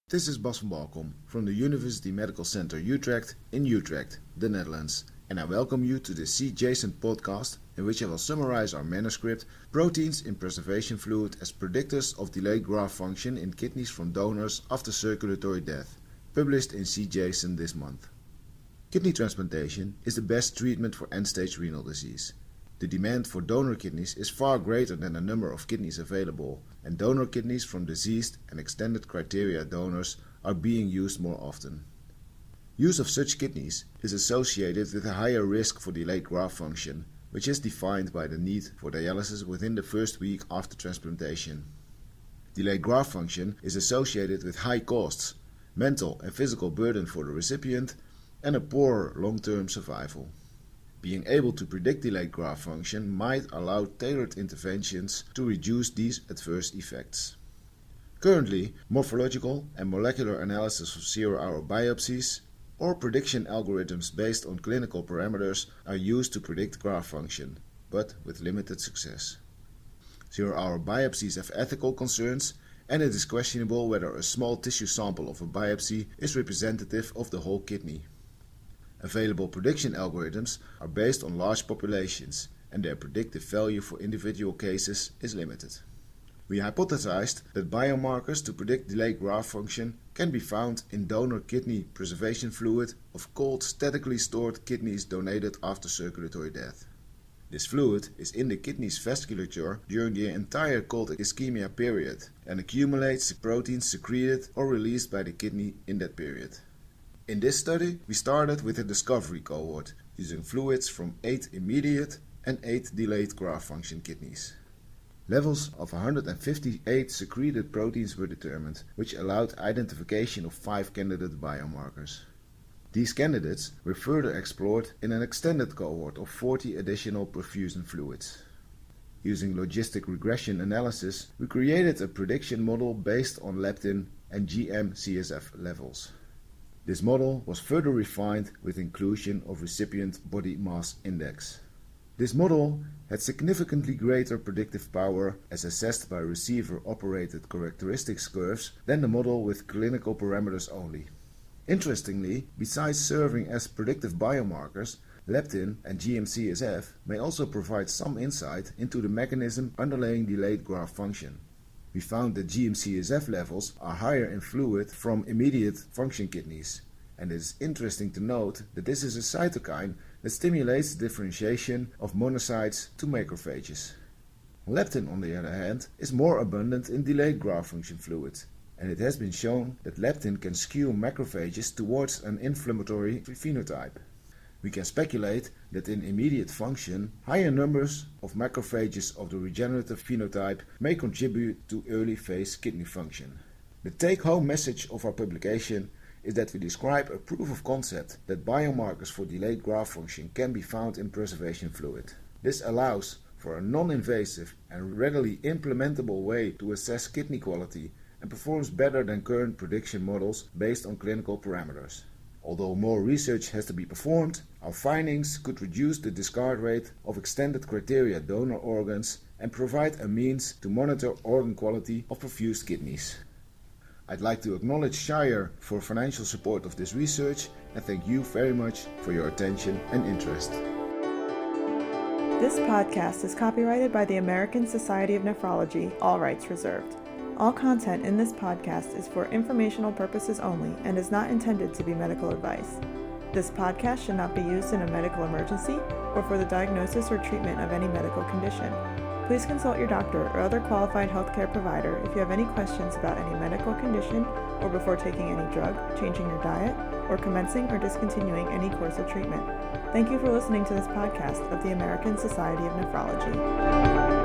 This is Bas van Balkom from the University Medical Center Utrecht in Utrecht, the Netherlands, and I welcome you to the C-Jason podcast in which I will summarize our manuscript Proteins in Preservation Fluid as Predictors of Delayed Graft Function in Kidneys from Donors After Circulatory Death, published in C-Jason this month. Kidney transplantation is the best treatment for end-stage renal disease. The demand for donor kidneys is far greater than the number of kidneys available, and donor kidneys from diseased and extended criteria donors are being used more often. Use of such kidneys is associated with a higher risk for delayed graft function, which is defined by the need for dialysis within the first week after transplantation. Delayed graft function is associated with high costs, mental and physical burden for the recipient, and a poorer long-term survival. Being able to predict delayed graft function might allow tailored interventions to reduce these adverse effects. Currently, morphological and molecular analysis of 0-hour biopsies or prediction algorithms based on clinical parameters are used to predict graft function, but with limited success. 0-hour biopsies have ethical concerns, and it is questionable whether a small tissue sample of a biopsy is representative of the whole kidney. Available prediction algorithms are based on large populations, and their predictive value for individual cases is limited. We hypothesized that biomarkers to predict delayed graft function can be found in donor kidney preservation fluid of cold statically stored kidneys donated after circulatory death. This fluid is in the kidney's vasculature during the entire cold ischemia period and accumulates proteins secreted or released by the kidney in that period. In this study, we started with a discovery cohort using fluids from 8 immediate and 8 delayed graft function kidneys. Levels of 158 secreted proteins were determined, which allowed identification of 5 candidate biomarkers. These candidates were further explored in an extended cohort of 40 additional perfusion fluids. Using logistic regression analysis, we created a prediction model based on leptin and GM-CSF levels. This model was further refined with inclusion of recipient body mass index. This model had significantly greater predictive power as assessed by receiver-operated characteristics curves than the model with clinical parameters only. Interestingly, besides serving as predictive biomarkers, leptin and GM-CSF may also provide some insight into the mechanism underlying delayed graft function. We found that GM-CSF levels are higher in fluid from immediate function kidneys, and it is interesting to note that this is a cytokine that stimulates the differentiation of monocytes to macrophages. Leptin, on the other hand, is more abundant in delayed graft function fluid, and it has been shown that leptin can skew macrophages towards an inflammatory phenotype. We can speculate that in immediate function, higher numbers of macrophages of the regenerative phenotype may contribute to early phase kidney function. The take-home message of our publication is that we describe a proof of concept that biomarkers for delayed graft function can be found in preservation fluid. This allows for a non-invasive and readily implementable way to assess kidney quality and performs better than current prediction models based on clinical parameters. Although more research has to be performed, our findings could reduce the discard rate of extended criteria donor organs and provide a means to monitor organ quality of perfused kidneys. I'd like to acknowledge Shire for financial support of this research and thank you very much for your attention and interest. This podcast is copyrighted by the American Society of Nephrology, all rights reserved. All content in this podcast is for informational purposes only and is not intended to be medical advice. This podcast should not be used in a medical emergency or for the diagnosis or treatment of any medical condition. Please consult your doctor or other qualified healthcare provider if you have any questions about any medical condition or before taking any drug, changing your diet, or commencing or discontinuing any course of treatment. Thank you for listening to this podcast of the American Society of Nephrology.